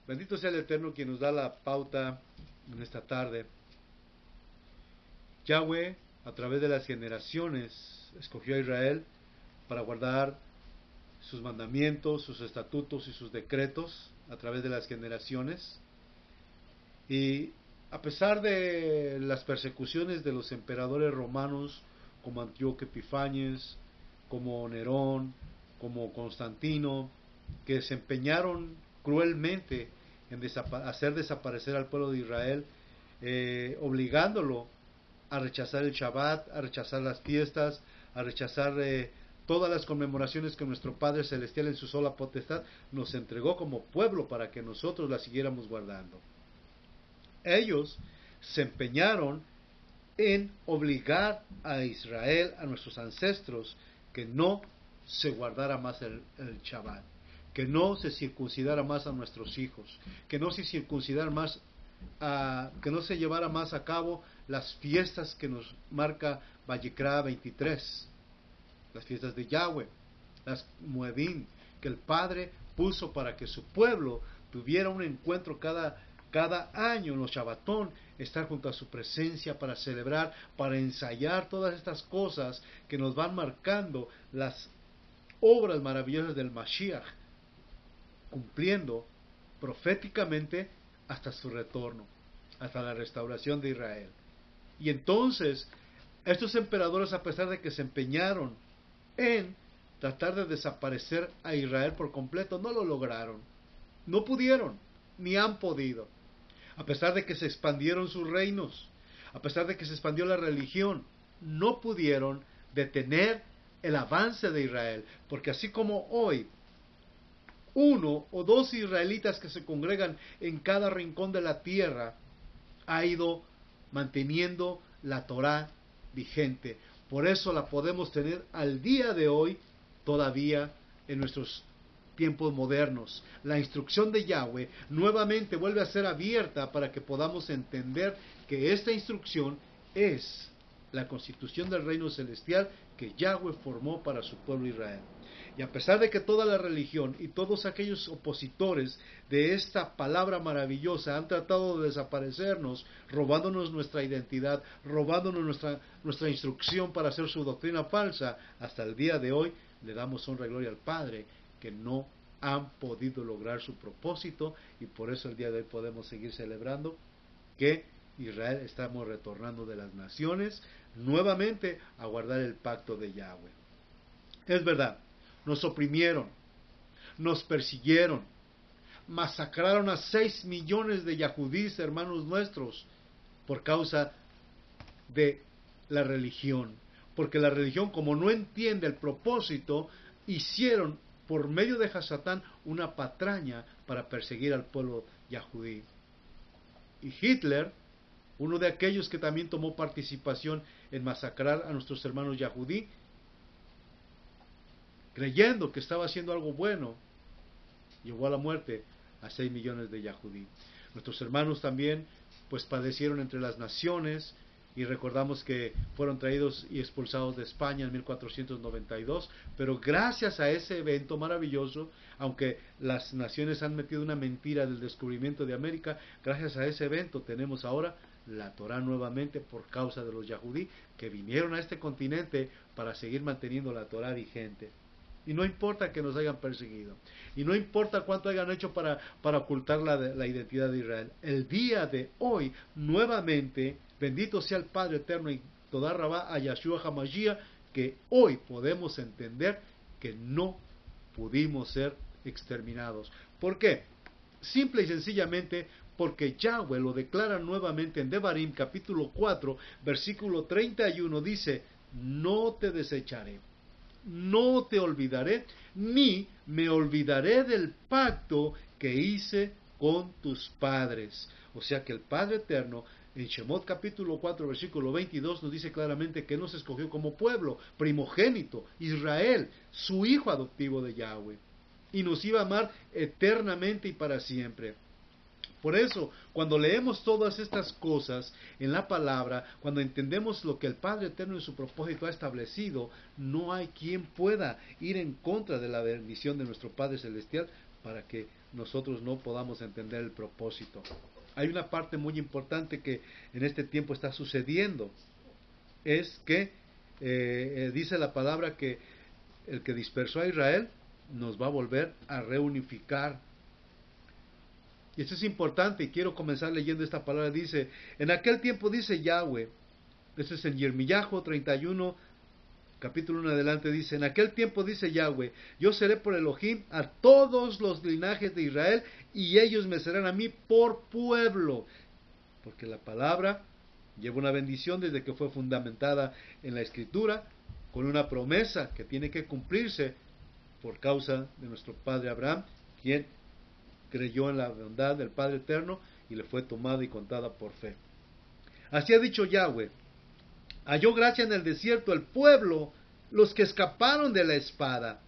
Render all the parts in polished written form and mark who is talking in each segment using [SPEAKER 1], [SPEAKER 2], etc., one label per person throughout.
[SPEAKER 1] Bendito sea el Eterno quien nos da la pauta en esta tarde. Yahweh, a través de las generaciones, escogió a Israel para guardar sus mandamientos, sus estatutos y sus decretos a través de las generaciones. Y a pesar de las persecuciones de los emperadores romanos como Antíoco Epifanes, como Nerón, como Constantino, que se empeñaron cruelmente en hacer desaparecer al pueblo de Israel, obligándolo a rechazar el Shabbat, a rechazar las fiestas, a rechazar todas las conmemoraciones que nuestro Padre Celestial en su sola potestad nos entregó como pueblo para que nosotros las siguiéramos guardando. Ellos se empeñaron en obligar a Israel, a nuestros ancestros, que no se guardara más el Shabbat, que no se circuncidara más a nuestros hijos, que no se circuncidara más, que no se llevara más a cabo las fiestas que nos marca Vayikra 23, las fiestas de Yahweh, las Moedim, que el Padre puso para que su pueblo tuviera un encuentro cada año en los Shabbatón, estar junto a su presencia para celebrar, para ensayar todas estas cosas que nos van marcando las obras maravillosas del Mashiach, cumpliendo proféticamente hasta su retorno, hasta la restauración de Israel. Y entonces, estos emperadores, a pesar de que se empeñaron en tratar de desaparecer a Israel por completo, no lo lograron. No pudieron, ni han podido. A pesar de que se expandieron sus reinos, a pesar de que se expandió la religión, no pudieron detener el avance de Israel, porque así como hoy uno o dos israelitas que se congregan en cada rincón de la tierra ha ido manteniendo la Torá vigente. Por eso la podemos tener al día de hoy todavía en nuestros tiempos modernos. La instrucción de Yahweh nuevamente vuelve a ser abierta para que podamos entender que esta instrucción es la constitución del reino celestial que Yahweh formó para su pueblo Israel. Y a pesar de que toda la religión y todos aquellos opositores de esta palabra maravillosa han tratado de desaparecernos, robándonos nuestra identidad, robándonos nuestra instrucción para hacer su doctrina falsa, hasta el día de hoy le damos honra y gloria al Padre, que no han podido lograr su propósito, y por eso el día de hoy podemos seguir celebrando que Israel estamos retornando de las naciones nuevamente a guardar el pacto de Yahweh. Es verdad, nos oprimieron, nos persiguieron, masacraron a 6 millones de yahudís, hermanos nuestros, por causa de la religión. Porque la religión, como no entiende el propósito, hicieron por medio de Hasatán una patraña para perseguir al pueblo yahudí. Y Hitler, uno de aquellos que también tomó participación en masacrar a nuestros hermanos yahudí, creyendo que estaba haciendo algo bueno, llevó a la muerte a 6 millones de yahudí. Nuestros hermanos también pues padecieron entre las naciones, y recordamos que fueron traídos y expulsados de España en 1492, pero gracias a ese evento maravilloso, aunque las naciones han metido una mentira del descubrimiento de América, gracias a ese evento tenemos ahora la Torá nuevamente por causa de los yahudí que vinieron a este continente para seguir manteniendo la Torá vigente. Y no importa que nos hayan perseguido, y no importa cuánto hayan hecho para ocultar la identidad de Israel, el día de hoy nuevamente, bendito sea el Padre eterno y toda rabá a Yahshua HaMashiach, que hoy podemos entender que no pudimos ser exterminados. ¿Por qué? Simple y sencillamente porque Yahweh lo declara nuevamente en Devarim capítulo 4 versículo 31, dice: no te desecharé, no te olvidaré, ni me olvidaré del pacto que hice con tus padres. O sea que el Padre Eterno en Shemot capítulo 4 versículo 22 nos dice claramente que nos escogió como pueblo primogénito, Israel, su hijo adoptivo de Yahweh, y nos iba a amar eternamente y para siempre. Por eso, cuando leemos todas estas cosas en la palabra, cuando entendemos lo que el Padre Eterno en su propósito ha establecido, no hay quien pueda ir en contra de la bendición de nuestro Padre Celestial para que nosotros no podamos entender el propósito. Hay una parte muy importante que en este tiempo está sucediendo. Es que dice la palabra que el que dispersó a Israel nos va a volver a reunificar. Y esto es importante y quiero comenzar leyendo esta palabra. Dice, en aquel tiempo dice Yahweh, esto es en Yirmiyahu 31, capítulo 1 adelante, dice, en aquel tiempo dice Yahweh, yo seré por Elohim a todos los linajes de Israel y ellos me serán a mí por pueblo. Porque la palabra lleva una bendición desde que fue fundamentada en la Escritura, con una promesa que tiene que cumplirse por causa de nuestro padre Abraham, quien creyó en la bondad del Padre Eterno y le fue tomada y contada por fe. Así ha dicho Yahweh, halló gracia en el desierto el pueblo, los que escaparon de la espada,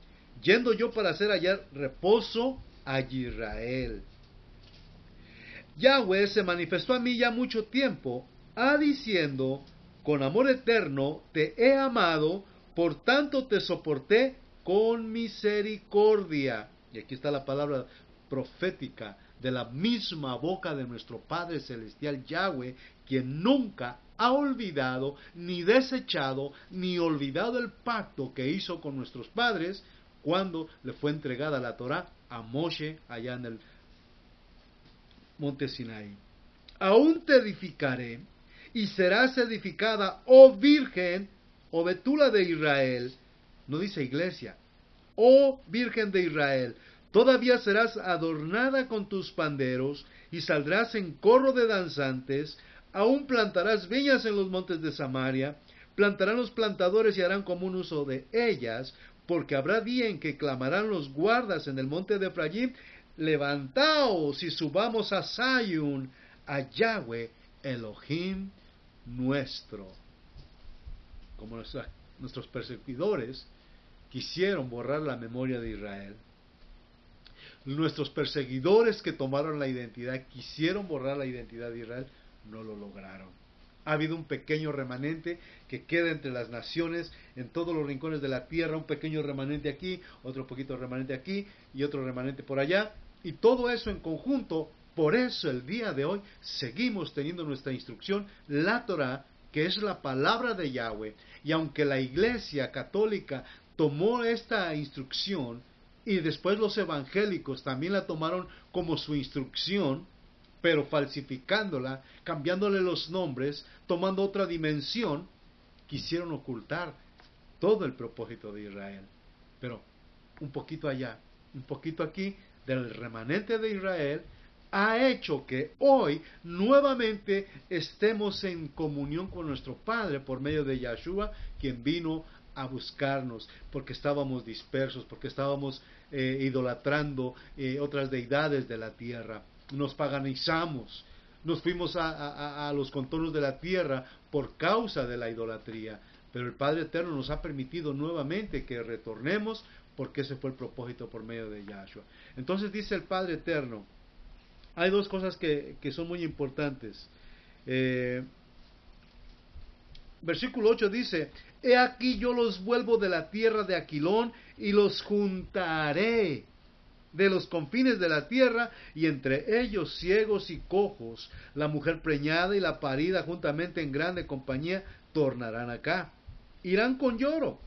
[SPEAKER 1] yendo yo para hacer hallar reposo a Israel. Yahweh se manifestó a mí ya mucho tiempo, diciendo, con amor eterno te he amado, por tanto te soporté con misericordia. Y aquí está la palabra profética de la misma boca de nuestro Padre Celestial Yahweh, quien nunca ha olvidado, ni desechado, ni olvidado el pacto que hizo con nuestros padres cuando le fue entregada la Torá a Moshe allá en el monte Sinaí. Aún te edificaré, y serás edificada, oh Virgen, oh Betula de Israel. No dice iglesia. Oh Virgen de Israel, todavía serás adornada con tus panderos, y saldrás en corro de danzantes. Aún plantarás viñas en los montes de Samaria. Plantarán los plantadores y harán común uso de ellas, porque habrá día en que clamarán los guardas en el monte de Efraín, levantaos y subamos a Sayun, a Yahweh Elohim nuestro. Como nuestros perseguidores quisieron borrar la memoria de Israel, nuestros perseguidores que tomaron la identidad, quisieron borrar la identidad de Israel, no lo lograron. Ha habido un pequeño remanente que queda entre las naciones, en todos los rincones de la tierra, un pequeño remanente aquí, otro poquito remanente aquí y otro remanente por allá, y todo eso en conjunto. Por eso el día de hoy seguimos teniendo nuestra instrucción, la Torá, que es la palabra de Yahweh, y aunque la Iglesia Católica tomó esta instrucción, y después los evangélicos también la tomaron como su instrucción, pero falsificándola, cambiándole los nombres, tomando otra dimensión, quisieron ocultar todo el propósito de Israel. Pero un poquito allá, un poquito aquí, del remanente de Israel, ha hecho que hoy nuevamente estemos en comunión con nuestro Padre por medio de Yahshua, quien vino a buscarnos, porque estábamos dispersos, porque estábamos idolatrando otras deidades de la tierra. Nos paganizamos, nos fuimos a los contornos de la tierra por causa de la idolatría. Pero el Padre Eterno nos ha permitido nuevamente que retornemos, porque ese fue el propósito por medio de Yahshua. Entonces dice el Padre Eterno, hay dos cosas que son muy importantes. Versículo 8 dice, he aquí yo los vuelvo de la tierra de Aquilón y los juntaré de los confines de la tierra, y entre ellos ciegos y cojos, la mujer preñada y la parida juntamente en grande compañía tornarán acá. Irán con lloro,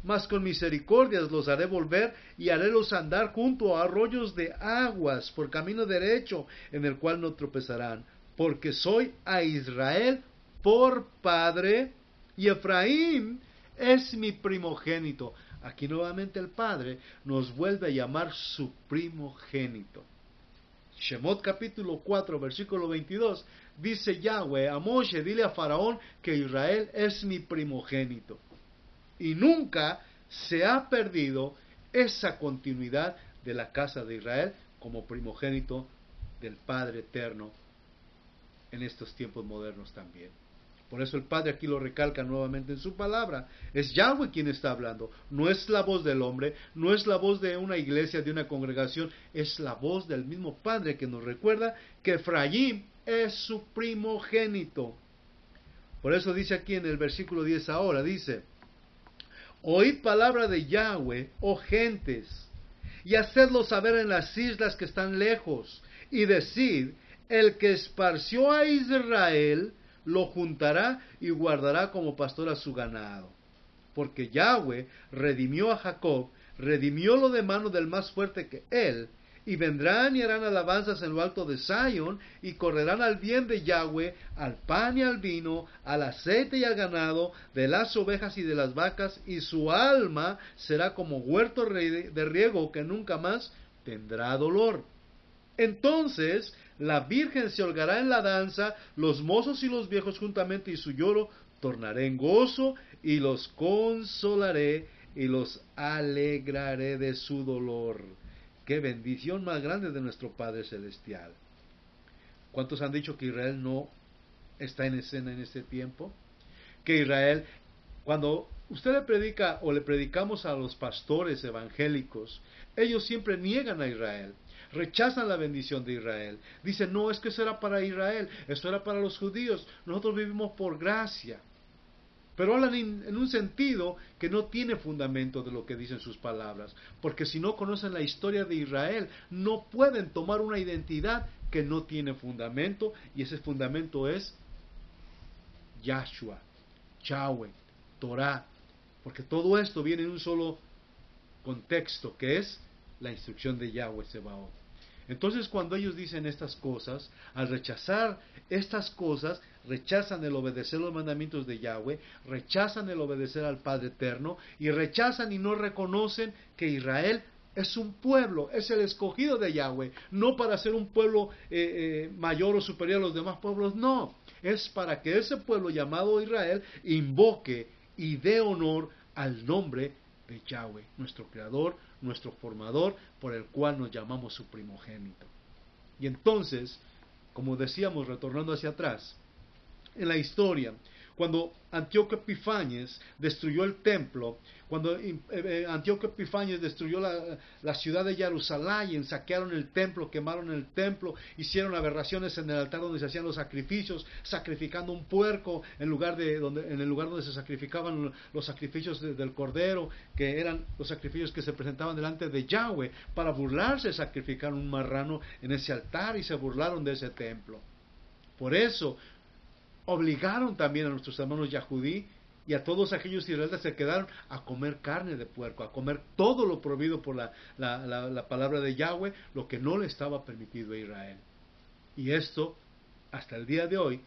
[SPEAKER 1] mas con misericordias los haré volver y harélos andar junto a arroyos de aguas por camino derecho, en el cual no tropezarán, porque soy a Israel por padre y Efraín es mi primogénito. Aquí nuevamente el Padre nos vuelve a llamar su primogénito. Shemot capítulo 4 versículo 22 dice Yahweh a Moshe, dile a Faraón que Israel es mi primogénito. Y nunca se ha perdido esa continuidad de la casa de Israel como primogénito del Padre Eterno en estos tiempos modernos también. Por eso el Padre aquí lo recalca nuevamente en su palabra. Es Yahweh quien está hablando. No es la voz del hombre, no es la voz de una iglesia, de una congregación. Es la voz del mismo Padre que nos recuerda que Efraín es su primogénito. Por eso dice aquí en el versículo 10 ahora, dice: oíd palabra de Yahweh, oh gentes, y hacedlo saber en las islas que están lejos, y decid: el que esparció a Israel lo juntará y guardará como pastor a su ganado. Porque Yahweh redimió a Jacob, redimiólo de mano del más fuerte que él, y vendrán y harán alabanzas en lo alto de Sion, y correrán al bien de Yahweh, al pan y al vino, al aceite y al ganado, de las ovejas y de las vacas, y su alma será como huerto de riego que nunca más tendrá dolor. Entonces la virgen se holgará en la danza, los mozos y los viejos juntamente, y su lloro tornaré en gozo, y los consolaré, y los alegraré de su dolor. ¡Qué bendición más grande de nuestro Padre Celestial! ¿Cuántos han dicho que Israel no está en escena en este tiempo? Que Israel, cuando usted le predica o le predicamos a los pastores evangélicos, ellos siempre niegan a Israel, rechazan la bendición de Israel. Dicen: no, es que eso era para Israel, eso era para los judíos, nosotros vivimos por gracia. Pero hablan en un sentido que no tiene fundamento de lo que dicen sus palabras. Porque si no conocen la historia de Israel, no pueden tomar una identidad que no tiene fundamento. Y ese fundamento es Yahshua, Yahweh, Torah. Porque todo esto viene en un solo contexto, que es la instrucción de Yahweh Sebaot. Entonces, cuando ellos dicen estas cosas, al rechazar estas cosas, rechazan el obedecer los mandamientos de Yahweh, rechazan el obedecer al Padre Eterno, y rechazan y no reconocen que Israel es un pueblo, es el escogido de Yahweh, no para ser un pueblo mayor o superior a los demás pueblos, no, es para que ese pueblo llamado Israel invoque y dé honor al nombre de Yahweh, nuestro creador, nuestro formador, por el cual nos llamamos su primogénito. Y entonces, como decíamos, retornando hacia atrás, en la historia, cuando Antíoco Epifanes destruyó el templo, cuando Antíoco Epifanes destruyó la ciudad de Jerusalén, saquearon el templo, quemaron el templo, hicieron aberraciones en el altar donde se hacían los sacrificios, sacrificando un puerco en el lugar donde se sacrificaban los sacrificios del cordero, que eran los sacrificios que se presentaban delante de Yahweh. Para burlarse, sacrificaron un marrano en ese altar y se burlaron de ese templo. Por eso obligaron también a nuestros hermanos Yahudí y a todos aquellos israelitas que quedaron a comer carne de puerco, a comer todo lo prohibido por la palabra de Yahweh, lo que no le estaba permitido a Israel. Y esto, hasta el día de hoy,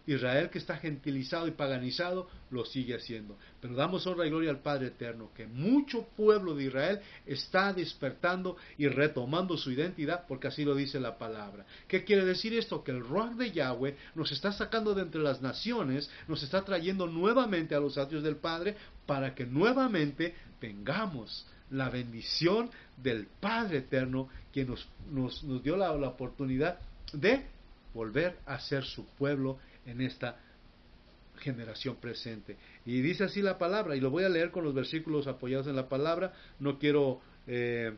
[SPEAKER 1] Israel, que está gentilizado y paganizado, lo sigue haciendo. Pero damos honra y gloria al Padre Eterno, que mucho pueblo de Israel está despertando y retomando su identidad, porque así lo dice la palabra. ¿Qué quiere decir esto? Que el Ruach de Yahweh nos está sacando de entre las naciones, nos está trayendo nuevamente a los atrios del Padre, para que nuevamente tengamos la bendición del Padre Eterno, quien nos dio la oportunidad de volver a ser su pueblo en esta generación presente. Y dice así la palabra, y lo voy a leer con los versículos apoyados en la palabra. No quiero que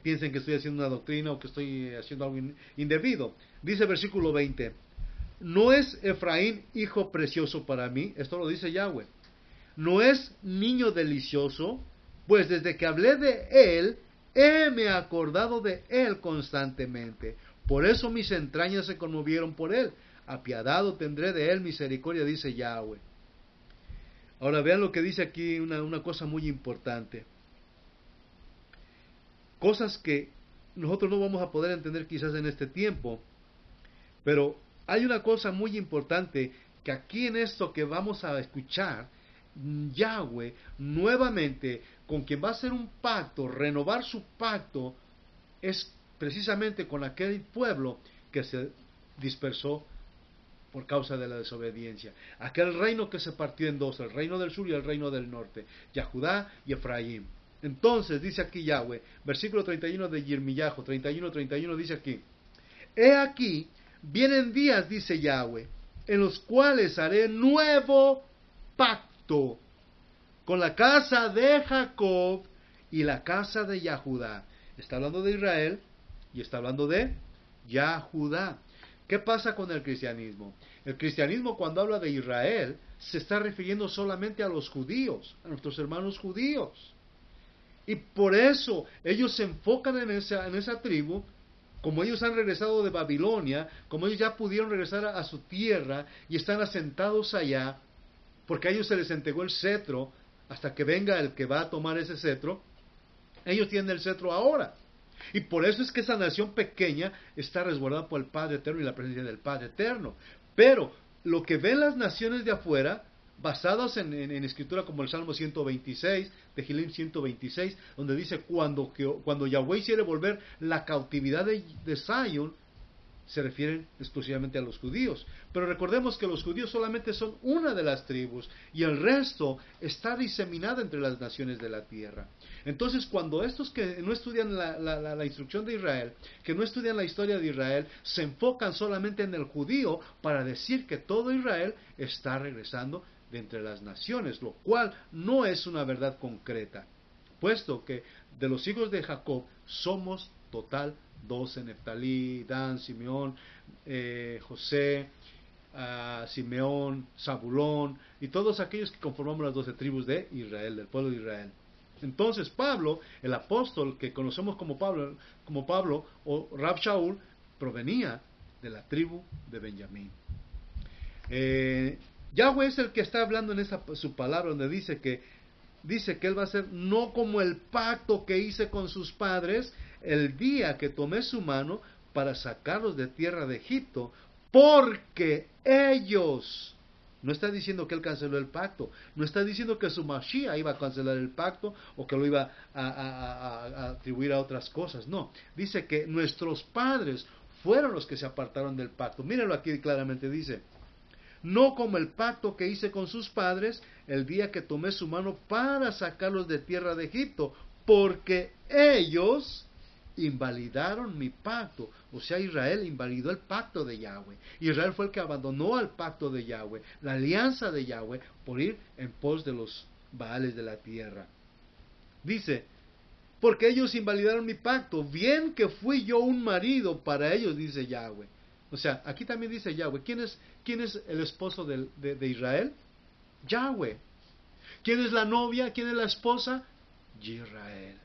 [SPEAKER 1] piensen que estoy haciendo una doctrina o que estoy haciendo algo indebido. Dice versículo 20: ¿no es Efraín hijo precioso para mí? Esto lo dice Yahweh. ¿No es niño delicioso? Pues desde que hablé de él, me acordado de él constantemente. Por eso mis entrañas se conmovieron por él. Apiadado tendré de él misericordia, dice Yahweh. Ahora vean lo que dice aquí, una cosa muy importante. Cosas que nosotros no vamos a poder entender quizás en este tiempo, pero hay una cosa muy importante que aquí en esto que vamos a escuchar, Yahweh nuevamente con quien va a hacer un pacto, renovar su pacto, es precisamente con aquel pueblo que se dispersó por causa de la desobediencia. Aquel reino que se partió en dos, el reino del sur y el reino del norte, Yahudá y Efraín. Entonces dice aquí Yahweh, versículo 31 de Yirmiyahu, 31 dice aquí: he aquí, vienen días, dice Yahweh, en los cuales haré nuevo pacto con la casa de Jacob y la casa de Yahudá. Está hablando de Israel y está hablando de Yahudá. ¿Qué pasa con el cristianismo? El cristianismo, cuando habla de Israel, se está refiriendo solamente a los judíos, a nuestros hermanos judíos. Y por eso ellos se enfocan en esa tribu. Como ellos han regresado de Babilonia, como ellos ya pudieron regresar a su tierra y están asentados allá, porque a ellos se les entregó el cetro, hasta que venga el que va a tomar ese cetro, ellos tienen el cetro ahora. Y por eso es que esa nación pequeña está resguardada por el Padre Eterno y la presencia del Padre Eterno. Pero lo que ven las naciones de afuera, basadas en escritura como el Salmo 126, Tehillim 126, donde dice, cuando Yahweh hiciere volver la cautividad de Zion, se refieren exclusivamente a los judíos. Pero recordemos que los judíos solamente son una de las tribus y el resto está diseminado entre las naciones de la tierra. Entonces, cuando estos que no estudian la instrucción de Israel, que no estudian la historia de Israel, se enfocan solamente en el judío para decir que todo Israel está regresando de entre las naciones, lo cual no es una verdad concreta, puesto que de los hijos de Jacob somos total 12, Neftalí, Dan, Simeón, José, Simeón, Zabulón y todos aquellos que conformamos las 12 tribus de Israel, del pueblo de Israel. Entonces Pablo, el apóstol que conocemos como Pablo o Rab Shaul, provenía de la tribu de Benjamín. Yahweh es el que está hablando en su palabra, donde dice que él va a ser no como el pacto que hice con sus padres el día que tomé su mano para sacarlos de tierra de Egipto, porque ellos, no está diciendo que él canceló el pacto, no está diciendo que su Mashiach iba a cancelar el pacto o que lo iba a atribuir a otras cosas, no, dice que nuestros padres fueron los que se apartaron del pacto. Mírenlo aquí claramente, dice, no como el pacto que hice con sus padres el día que tomé su mano para sacarlos de tierra de Egipto, porque ellos invalidaron mi pacto. O sea, Israel invalidó el pacto de Yahweh. Israel fue el que abandonó al pacto de Yahweh, la alianza de Yahweh, por ir en pos de los Baales de la tierra. Dice, porque ellos invalidaron mi pacto, bien que fui yo un marido para ellos, dice Yahweh. O sea, aquí también dice Yahweh. ¿Quién es el esposo de Israel? Yahweh. ¿Quién es la novia? ¿Quién es la esposa? Israel.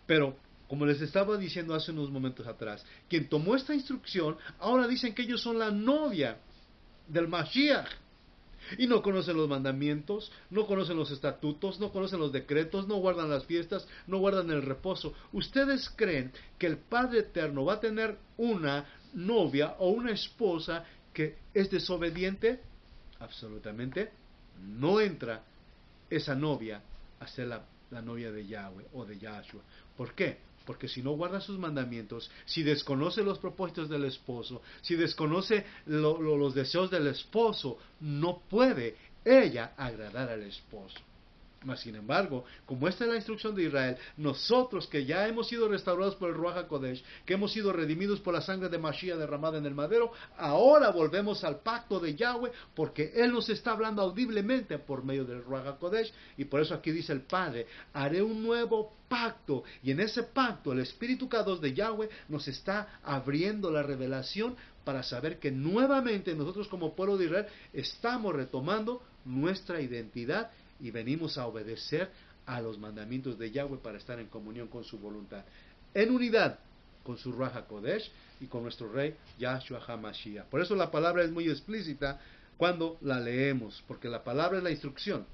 [SPEAKER 1] Pero, como les estaba diciendo hace unos momentos atrás, quien tomó esta instrucción, ahora dicen que ellos son la novia del Mashiach. Y no conocen los mandamientos, no conocen los estatutos, no conocen los decretos, no guardan las fiestas, no guardan el reposo. ¿Ustedes creen que el Padre Eterno va a tener una novia o una esposa que es desobediente? Absolutamente no entra esa novia a ser la novia de Yahweh o de Yahshua. ¿Por qué? Porque si no guarda sus mandamientos, si desconoce los propósitos del esposo, si desconoce los deseos del esposo, no puede ella agradar al esposo. Mas, sin embargo, como esta es la instrucción de Israel, nosotros que ya hemos sido restaurados por el Ruach HaKodesh, que hemos sido redimidos por la sangre de Mashiach derramada en el madero, ahora volvemos al pacto de Yahweh, porque Él nos está hablando audiblemente por medio del Ruach HaKodesh, y por eso aquí dice el Padre, haré un nuevo pacto, y en ese pacto el Espíritu Kadosh de Yahweh nos está abriendo la revelación para saber que nuevamente nosotros como pueblo de Israel estamos retomando nuestra identidad y venimos a obedecer a los mandamientos de Yahweh para estar en comunión con su voluntad, en unidad con su Ruach HaKodesh y con nuestro Rey Yahshua HaMashiach. Por eso la palabra es muy explícita cuando la leemos, porque la palabra es la instrucción.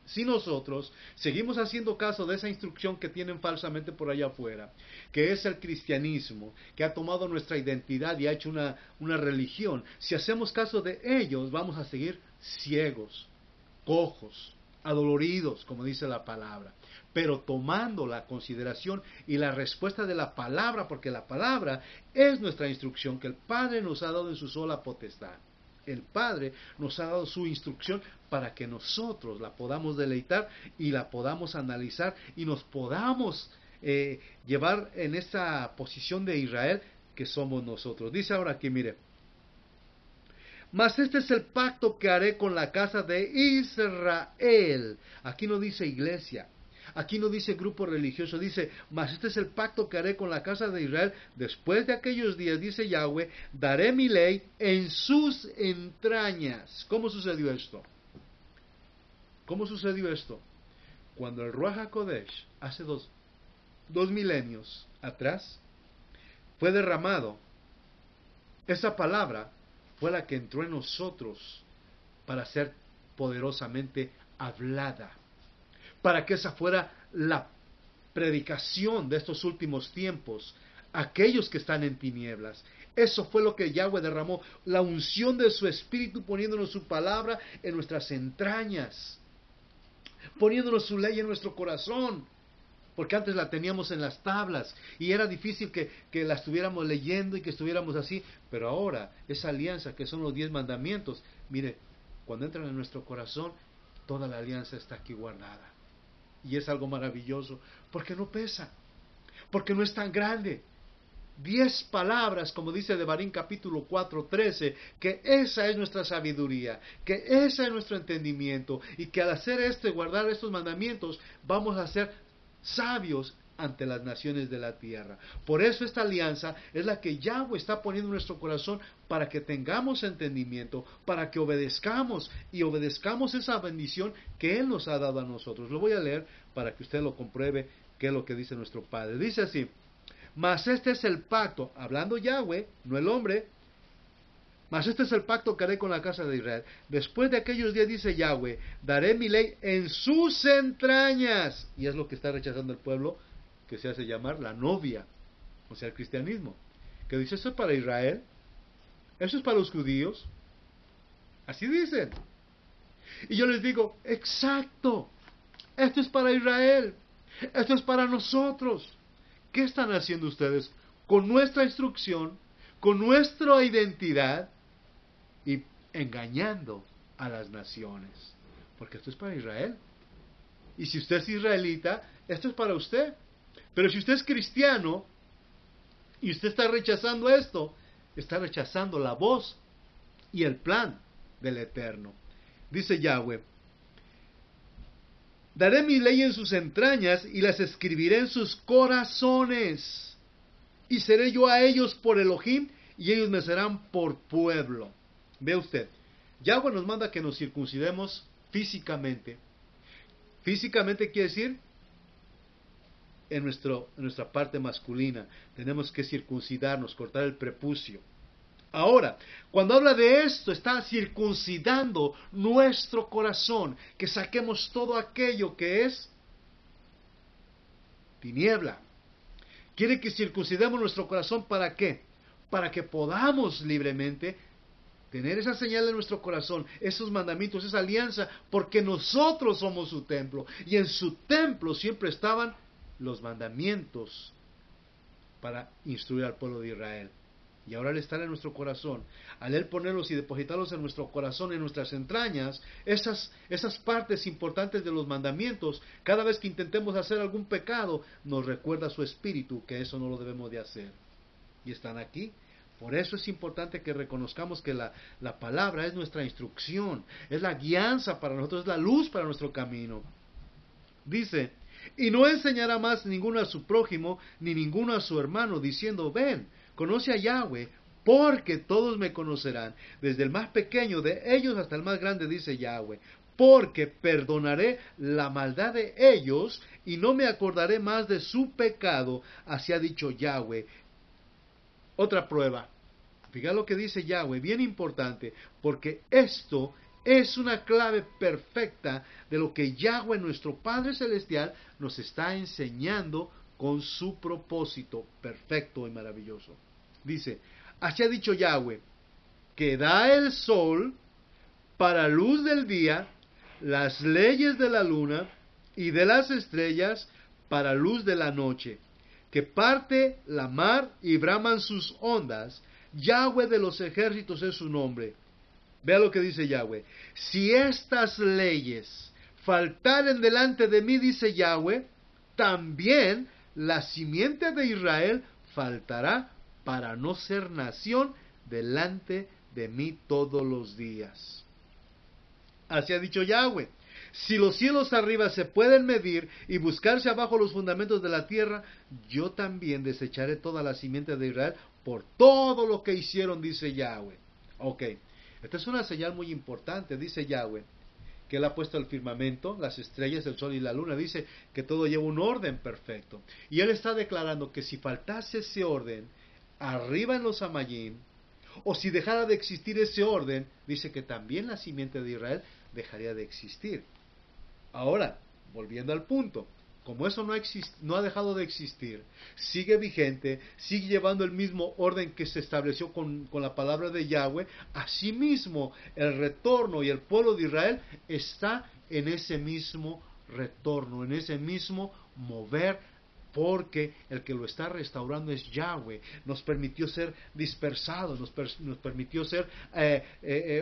[SPEAKER 1] Si nosotros seguimos haciendo caso de esa instrucción que tienen falsamente por allá afuera, que es el cristianismo, que ha tomado nuestra identidad y ha hecho una religión, si hacemos caso de ellos, vamos a seguir ciegos, cojos, adoloridos, como dice la palabra, pero tomando la consideración y la respuesta de la palabra, porque la palabra es nuestra instrucción que el Padre nos ha dado en su sola potestad. El Padre nos ha dado su instrucción para que nosotros la podamos deleitar y la podamos analizar y nos podamos llevar en esa posición de Israel que somos nosotros. Dice ahora aquí, mire, Mas este es el pacto que haré con la casa de Israel. Aquí no dice iglesia. Aquí no dice grupo religioso, dice, mas este es el pacto que haré con la casa de Israel. Después de aquellos días, dice Yahweh, daré mi ley en sus entrañas. ¿Cómo sucedió esto? ¿Cómo sucedió esto? Cuando el Ruach HaKodesh, hace dos milenios atrás, fue derramado, esa palabra fue la que entró en nosotros para ser poderosamente hablada, para que esa fuera la predicación de estos últimos tiempos, aquellos que están en tinieblas. Eso fue lo que Yahweh derramó, la unción de su Espíritu, poniéndonos su palabra en nuestras entrañas, poniéndonos su ley en nuestro corazón, porque antes la teníamos en las tablas y era difícil que la estuviéramos leyendo y que estuviéramos así, pero ahora esa alianza que son los 10 mandamientos, mire, cuando entran en nuestro corazón, toda la alianza está aquí guardada. Y es algo maravilloso, porque no pesa, porque no es tan grande. 10 palabras, como dice Devarim capítulo 4:13, que esa es nuestra sabiduría, que ese es nuestro entendimiento, y que al hacer esto y guardar estos mandamientos, vamos a ser sabios ante las naciones de la tierra. Por eso esta alianza es la que Yahweh está poniendo en nuestro corazón para que tengamos entendimiento, para que obedezcamos y obedezcamos esa bendición que Él nos ha dado a nosotros. Lo voy a leer para que usted lo compruebe qué es lo que dice nuestro Padre. Dice así, mas este es el pacto, hablando Yahweh, no el hombre, mas este es el pacto que haré con la casa de Israel. Después de aquellos días, dice Yahweh, daré mi ley en sus entrañas. Y es lo que está rechazando el pueblo, que se hace llamar la novia, o sea, el cristianismo. Que dice, eso es para Israel, eso es para los judíos. Así dicen. Y yo les digo, exacto, esto es para Israel, esto es para nosotros. ¿Qué están haciendo ustedes con nuestra instrucción, con nuestra identidad y engañando a las naciones? Porque esto es para Israel. Y si usted es israelita, esto es para usted. Pero si usted es cristiano y usted está rechazando esto, está rechazando la voz y el plan del Eterno. Dice Yahweh, daré mi ley en sus entrañas y las escribiré en sus corazones. Y seré yo a ellos por Elohim y ellos me serán por pueblo. Ve usted, Yahweh nos manda que nos circuncidemos físicamente. Físicamente quiere decir en nuestra parte masculina. Tenemos que circuncidarnos, cortar el prepucio. Ahora, cuando habla de esto, está circuncidando nuestro corazón, que saquemos todo aquello que es tiniebla. Quiere que circuncidemos nuestro corazón, ¿para qué? Para que podamos libremente tener esa señal en nuestro corazón, esos mandamientos, esa alianza, porque nosotros somos su templo. Y en su templo siempre estaban los mandamientos para instruir al pueblo de Israel. Y ahora al estar en nuestro corazón, al Él ponerlos y depositarlos en nuestro corazón, en nuestras entrañas, esas partes importantes de los mandamientos, cada vez que intentemos hacer algún pecado, nos recuerda su espíritu que eso no lo debemos de hacer. Y están aquí. Por eso es importante que reconozcamos que la palabra es nuestra instrucción, es la guianza para nosotros, es la luz para nuestro camino. Dice, y no enseñará más ninguno a su prójimo, ni ninguno a su hermano, diciendo, ven, conoce a Yahweh, porque todos me conocerán, desde el más pequeño de ellos hasta el más grande, dice Yahweh, porque perdonaré la maldad de ellos y no me acordaré más de su pecado, así ha dicho Yahweh. Otra prueba, fíjate lo que dice Yahweh, bien importante, porque esto es una clave perfecta de lo que Yahweh, nuestro Padre Celestial, nos está enseñando con su propósito perfecto y maravilloso. Dice, así ha dicho Yahweh, que da el sol para luz del día, las leyes de la luna y de las estrellas para luz de la noche, que parte la mar y braman sus ondas. Yahweh de los ejércitos es su nombre. Vea lo que dice Yahweh. Si estas leyes faltaren delante de mí, dice Yahweh, también la simiente de Israel faltará para no ser nación delante de mí todos los días. Así ha dicho Yahweh. Si los cielos arriba se pueden medir y buscarse abajo los fundamentos de la tierra, yo también desecharé toda la simiente de Israel por todo lo que hicieron, dice Yahweh. Ok, esta es una señal muy importante, dice Yahweh, que Él ha puesto el firmamento, las estrellas, el sol y la luna. Dice que todo lleva un orden perfecto. Y Él está declarando que si faltase ese orden arriba en los Amayim, o si dejara de existir ese orden, dice que también la simiente de Israel dejaría de existir. Ahora, volviendo al punto, como eso no ha dejado de existir, sigue vigente, sigue llevando el mismo orden que se estableció con la palabra de Yahweh, asimismo el retorno y el pueblo de Israel está en ese mismo retorno, en ese mismo mover, porque el que lo está restaurando es Yahweh. Nos permitió ser dispersados, nos permitió ser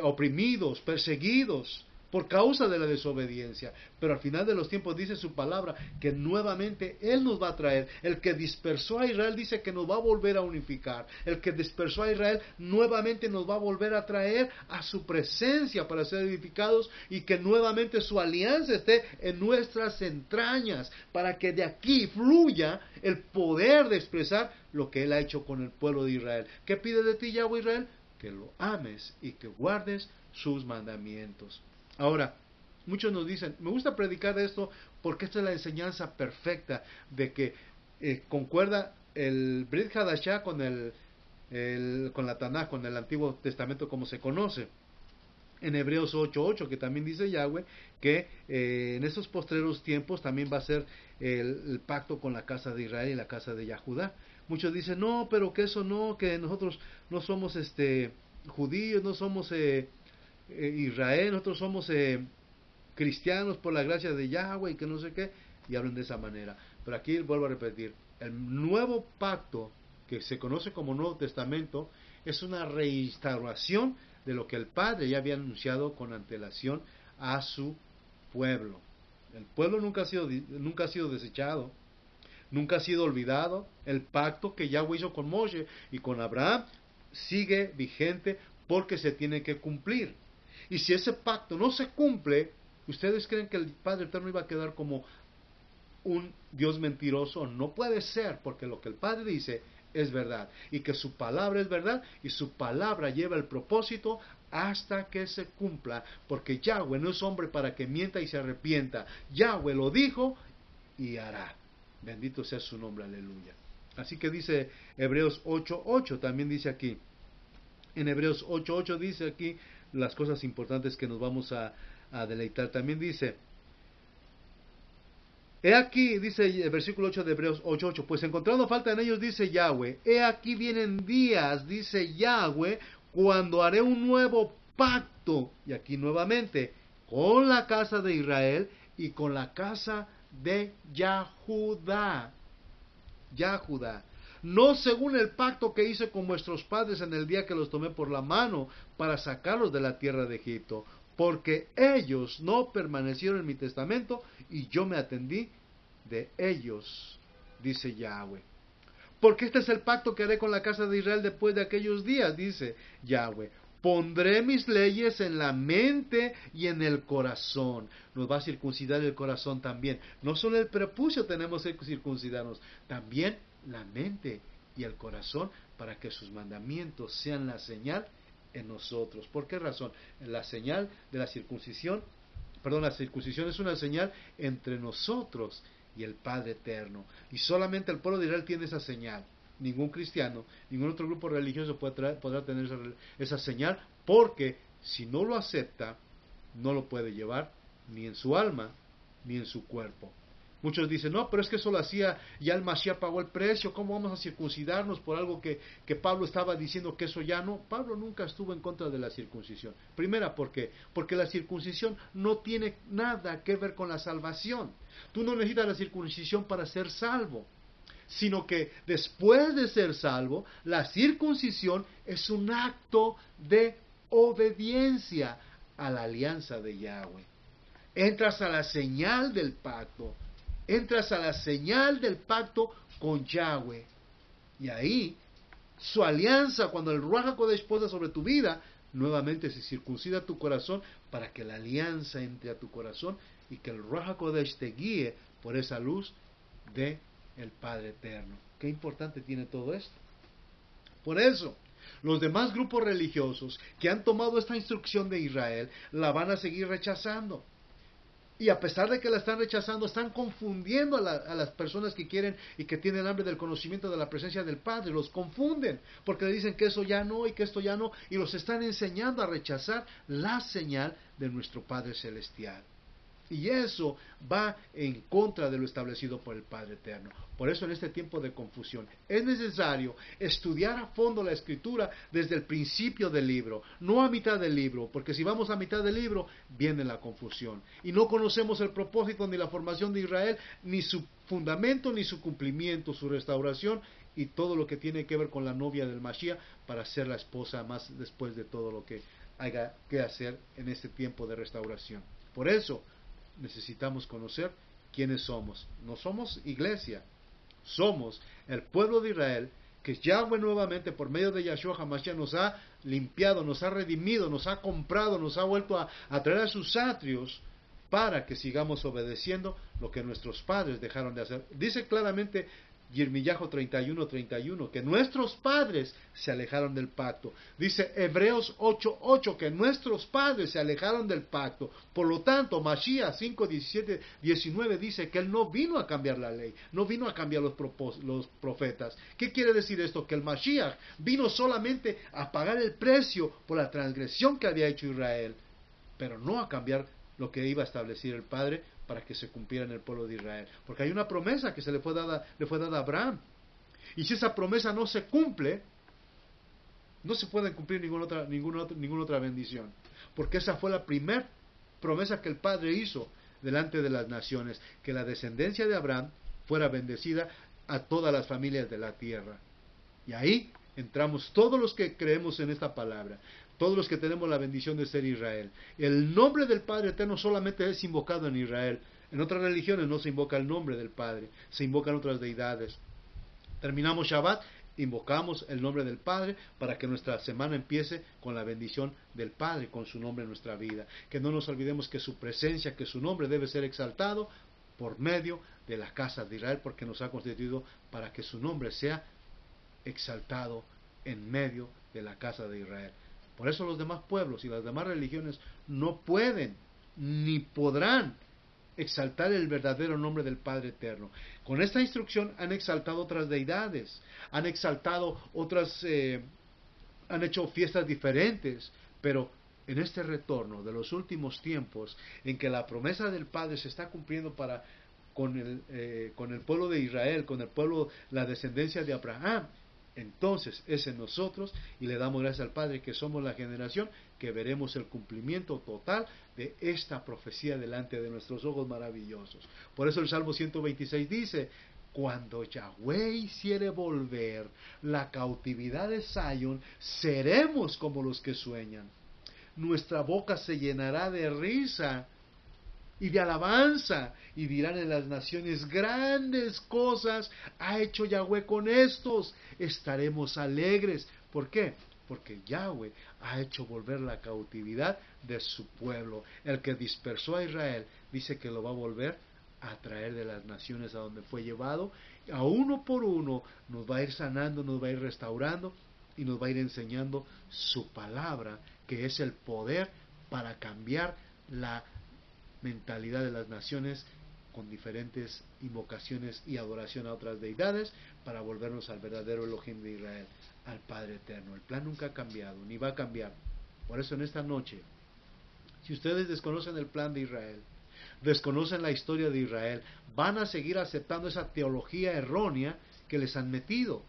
[SPEAKER 1] oprimidos, perseguidos por causa de la desobediencia, pero al final de los tiempos dice su palabra que nuevamente Él nos va a traer. El que dispersó a Israel dice que nos va a volver a unificar. El que dispersó a Israel nuevamente nos va a volver a traer a su presencia para ser edificados, y que nuevamente su alianza esté en nuestras entrañas, para que de aquí fluya el poder de expresar lo que Él ha hecho con el pueblo de Israel. ¿Qué pide de ti, Yahweh Israel? Que lo ames y que guardes sus mandamientos. Ahora, muchos nos dicen, me gusta predicar esto porque esta es la enseñanza perfecta de que concuerda el Brit Hadashah con con la Tanaj, con el Antiguo Testamento como se conoce. En Hebreos 8:8, que también dice Yahweh que en esos postreros tiempos también va a ser el pacto con la casa de Israel y la casa de Yahudá. Muchos dicen, no, pero que eso no, que nosotros no somos judíos, no somos Israel, nosotros somos cristianos por la gracia de Yahweh y que no sé qué, y hablan de esa manera. Pero aquí vuelvo a repetir, el nuevo pacto que se conoce como Nuevo Testamento es una reinstauración de lo que el Padre ya había anunciado con antelación a su pueblo. El pueblo nunca ha sido desechado, nunca ha sido olvidado. El pacto que Yahweh hizo con Moshe y con Abraham sigue vigente porque se tiene que cumplir. Y si ese pacto no se cumple, ¿ustedes creen que el Padre Eterno iba a quedar como un Dios mentiroso? No puede ser, porque lo que el Padre dice es verdad, y que su palabra es verdad, y su palabra lleva el propósito hasta que se cumpla, porque Yahweh no es hombre para que mienta y se arrepienta. Yahweh lo dijo y hará. Bendito sea su nombre, aleluya. Así que dice Hebreos 8:8, también dice aquí, en Hebreos 8:8 dice aquí las cosas importantes que nos vamos a deleitar. También dice, he aquí, dice el versículo 8 de Hebreos 8:8, pues encontrando falta en ellos, dice Yahweh, he aquí vienen días, dice Yahweh, cuando haré un nuevo pacto, y aquí nuevamente, con la casa de Israel y con la casa de Yahudá. Yahudá. No según el pacto que hice con vuestros padres en el día que los tomé por la mano para sacarlos de la tierra de Egipto, porque ellos no permanecieron en mi testamento y yo me atendí de ellos, dice Yahweh. Porque este es el pacto que haré con la casa de Israel después de aquellos días, dice Yahweh. Pondré mis leyes en la mente y en el corazón. Nos va a circuncidar el corazón también. No solo el prepucio tenemos que circuncidarnos, también la mente y el corazón, para que sus mandamientos sean la señal en nosotros. ¿Por qué razón? La señal de la circuncisión, la circuncisión es una señal entre nosotros y el Padre Eterno. Y solamente el pueblo de Israel tiene esa señal. Ningún cristiano, ningún otro grupo religioso podrá tener esa señal, porque si no lo acepta, no lo puede llevar ni en su alma, ni en su cuerpo. Muchos dicen, no, pero es que eso lo hacía, ya el Mashiach pagó el precio, ¿cómo vamos a circuncidarnos por algo que Pablo estaba diciendo que eso ya no? Pablo nunca estuvo en contra de la circuncisión. Primera, ¿por qué? Porque la circuncisión no tiene nada que ver con la salvación. Tú no necesitas la circuncisión para ser salvo, sino que después de ser salvo, la circuncisión es un acto de obediencia a la alianza de Yahweh. Entras a la señal del pacto. Entras a la señal del pacto con Yahweh. Y ahí, su alianza, cuando el Ruach HaKodesh posa sobre tu vida, nuevamente se circuncida tu corazón para que la alianza entre a tu corazón y que el Ruach HaKodesh te guíe por esa luz de el Padre Eterno. Qué importante tiene todo esto. Por eso, los demás grupos religiosos que han tomado esta instrucción de Israel la van a seguir rechazando. Y a pesar de que la están rechazando, están confundiendo a las personas que quieren y que tienen hambre del conocimiento de la presencia del Padre. Los confunden porque le dicen que eso ya no y que esto ya no. Y los están enseñando a rechazar la señal de nuestro Padre Celestial. Y eso va en contra de lo establecido por el Padre Eterno. Por eso en este tiempo de confusión es necesario estudiar a fondo la Escritura desde el principio del libro, no a mitad del libro, porque si vamos a mitad del libro viene la confusión. Y no conocemos el propósito ni la formación de Israel, ni su fundamento, ni su cumplimiento, su restauración y todo lo que tiene que ver con la novia del Mashiach para ser la esposa más después de todo lo que haya que hacer en este tiempo de restauración. Por eso necesitamos conocer quiénes somos. No somos iglesia, somos el pueblo de Israel que Yahweh nuevamente por medio de Yahshua HaMashiach nos ha limpiado, nos ha redimido, nos ha comprado, nos ha vuelto a traer a sus atrios para que sigamos obedeciendo lo que nuestros padres dejaron de hacer. Dice claramente Yirmiyahu 31:31 que nuestros padres se alejaron del pacto. Dice Hebreos 8:8 que nuestros padres se alejaron del pacto. Por lo tanto, Mashiach 5:17-19 dice que él no vino a cambiar la ley, no vino a cambiar los profetas. ¿Qué quiere decir esto? Que el Mashiach vino solamente a pagar el precio por la transgresión que había hecho Israel, pero no a cambiar lo que iba a establecer el Padre para que se cumpliera en el pueblo de Israel. Porque hay una promesa que le fue dada a Abraham. Y si esa promesa no se cumple, no se puede cumplir ninguna otra bendición. Porque esa fue la primera promesa que el Padre hizo delante de las naciones, que la descendencia de Abraham fuera bendecida a todas las familias de la tierra. Y ahí entramos todos los que creemos en esta palabra, todos los que tenemos la bendición de ser Israel. El nombre del Padre Eterno solamente es invocado en Israel. En otras religiones no se invoca el nombre del Padre, se invocan otras deidades. Terminamos Shabbat, invocamos el nombre del Padre para que nuestra semana empiece con la bendición del Padre, con su nombre en nuestra vida. Que no nos olvidemos que su presencia, que su nombre debe ser exaltado por medio de la casa de Israel, porque nos ha constituido para que su nombre sea exaltado en medio de la casa de Israel. Por eso los demás pueblos y las demás religiones no pueden ni podrán exaltar el verdadero nombre del Padre Eterno. Con esta instrucción han exaltado otras deidades, han exaltado otras, han hecho fiestas diferentes, pero en este retorno de los últimos tiempos, en que la promesa del Padre se está cumpliendo con el pueblo de Israel, con el pueblo, la descendencia de Abraham, entonces es en nosotros, y le damos gracias al Padre que somos la generación que veremos el cumplimiento total de esta profecía delante de nuestros ojos maravillosos. Por eso el Salmo 126 dice: cuando Yahweh hiciere volver la cautividad de Sion, seremos como los que sueñan. Nuestra boca se llenará de risa y de alabanza, y dirán en las naciones: grandes cosas ha hecho Yahweh con estos, estaremos alegres. ¿Por qué? Porque Yahweh ha hecho volver la cautividad de su pueblo. El que dispersó a Israel dice que lo va a volver a traer de las naciones a donde fue llevado, a uno por uno nos va a ir sanando, nos va a ir restaurando y nos va a ir enseñando su palabra, que es el poder para cambiar la mentalidad de las naciones con diferentes invocaciones y adoración a otras deidades, para volvernos al verdadero Elohim de Israel, al Padre Eterno. El plan nunca ha cambiado, ni va a cambiar. Por eso en esta noche, si ustedes desconocen el plan de Israel, desconocen la historia de Israel, van a seguir aceptando esa teología errónea que les han metido,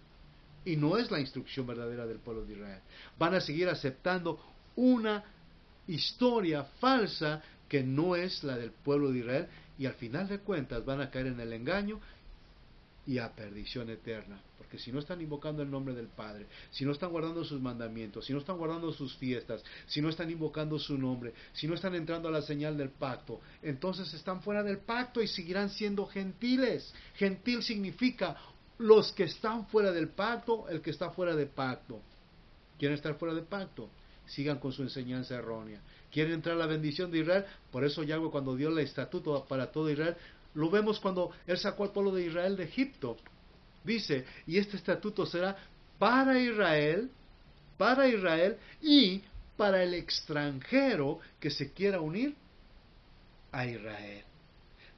[SPEAKER 1] y no es la instrucción verdadera del pueblo de Israel. Van a seguir aceptando una historia falsa que no es la del pueblo de Israel, y al final de cuentas van a caer en el engaño y a perdición eterna, porque si no están invocando el nombre del Padre, si no están guardando sus mandamientos, si no están guardando sus fiestas, si no están invocando su nombre, si no están entrando a la señal del pacto, entonces están fuera del pacto y seguirán siendo gentiles. Gentil significa los que están fuera del pacto, el que está fuera de pacto. ¿Quieren estar fuera de pacto? sigan con su enseñanza errónea. ¿Quieren entrar a la bendición de Israel? Por eso Yahweh, cuando dio el estatuto para todo Israel, lo vemos cuando Él sacó al pueblo de Israel de Egipto. Dice, y este estatuto será para Israel y para el extranjero que se quiera unir a Israel.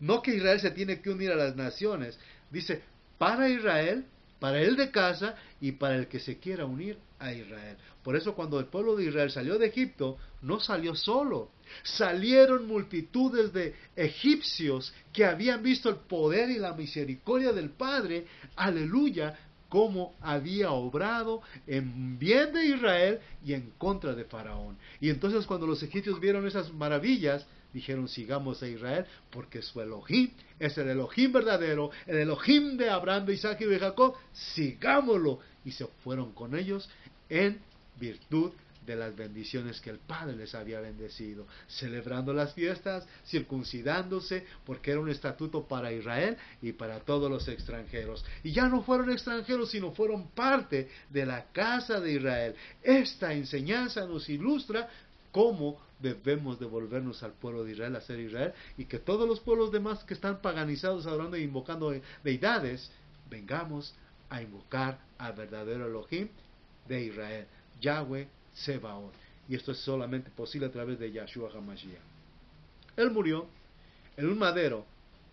[SPEAKER 1] No que Israel se tiene que unir a las naciones. Dice, para Israel, para el de casa y para el que se quiera unir a Israel. Por eso cuando el pueblo de Israel salió de Egipto, no salió solo. Salieron multitudes de egipcios que habían visto el poder y la misericordia del Padre, aleluya, cómo había obrado en bien de Israel y en contra de Faraón. Y entonces cuando los egipcios vieron esas maravillas, dijeron, sigamos a Israel, porque su Elohim es el Elohim verdadero, el Elohim de Abraham, de Isaac y de Jacob, sigámoslo. Y se fueron con ellos en virtud de las bendiciones que el Padre les había bendecido, celebrando las fiestas, circuncidándose, porque era un estatuto para Israel y para todos los extranjeros. Y ya no fueron extranjeros, sino fueron parte de la casa de Israel. Esta enseñanza nos ilustra cómo debemos devolvernos al pueblo de Israel, a ser Israel, y que todos los pueblos demás que están paganizados, adorando e invocando deidades, vengamos a invocar al verdadero Elohim de Israel, Yahweh Sebaot. Y esto es solamente posible a través de Yahshua HaMashiach. Él murió en un madero,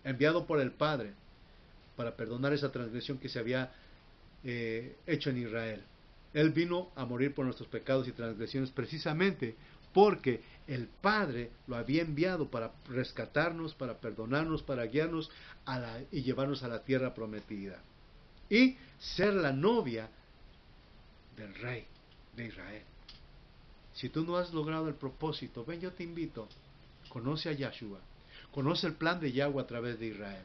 [SPEAKER 1] enviado por el Padre, para perdonar esa transgresión que se había hecho en Israel. Él vino a morir por nuestros pecados y transgresiones precisamente porque el Padre lo había enviado para rescatarnos, para perdonarnos, para guiarnos y llevarnos a la tierra prometida. Y ser la novia del Rey de Israel. Si tú no has logrado el propósito, ven, yo te invito, conoce a Yahshua, conoce el plan de Yahweh a través de Israel.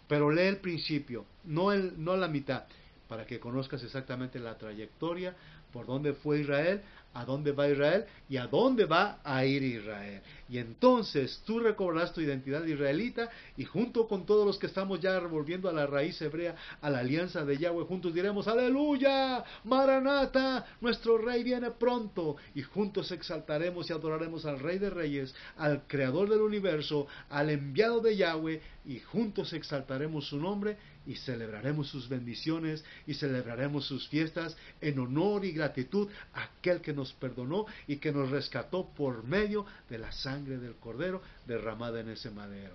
[SPEAKER 1] Pero lee el principio, no la mitad, para que conozcas exactamente la trayectoria, por dónde fue Israel, a dónde va Israel y a dónde va a ir Israel. Y entonces tú recobrarás tu identidad israelita y junto con todos los que estamos ya revolviendo a la raíz hebrea, a la alianza de Yahweh, juntos diremos, aleluya, Maranata, nuestro Rey viene pronto. Y juntos exaltaremos y adoraremos al Rey de Reyes, al Creador del universo, al enviado de Yahweh, y juntos exaltaremos su nombre y celebraremos sus bendiciones y celebraremos sus fiestas en honor y gratitud a aquel que nos perdonó y que nos rescató por medio de la sangre del Cordero derramada en ese madero.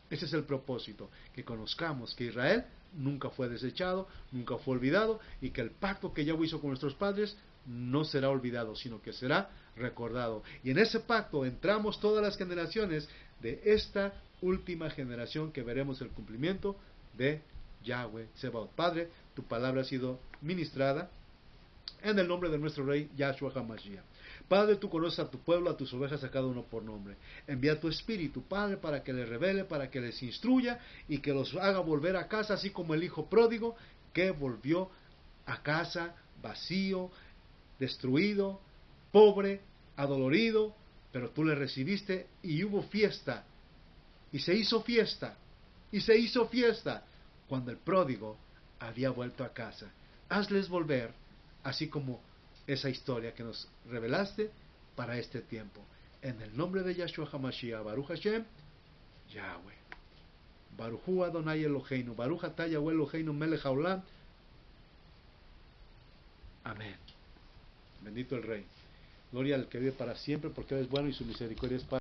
[SPEAKER 1] Ese es el propósito, que conozcamos que Israel nunca fue desechado, nunca fue olvidado, y que el pacto que Yahweh hizo con nuestros padres no será olvidado, sino que será recordado. Y en ese pacto entramos todas las generaciones de esta última generación que veremos el cumplimiento de Yahweh Sebaot. Padre, tu palabra ha sido ministrada en el nombre de nuestro Rey Yahshua HaMashiach. Padre, tú conoces a tu pueblo, a tus ovejas, a cada uno por nombre. Envía tu Espíritu, Padre, para que les revele, para que les instruya y que los haga volver a casa, así como el hijo pródigo que volvió a casa vacío, destruido, pobre, adolorido, pero tú le recibiste y hubo fiesta. Y se hizo fiesta. Y se hizo fiesta cuando el pródigo había vuelto a casa. Hazles volver, así como esa historia que nos revelaste para este tiempo. En el nombre de Yahshua HaMashiach, Baruch Hashem, Yahweh. Baruch Hu Adonai Eloheinu, Baruch Atah Yahweh Eloheinu Melech Haolam. Amén. Bendito el Rey. Gloria al que vive para siempre, porque Él es bueno y su misericordia es para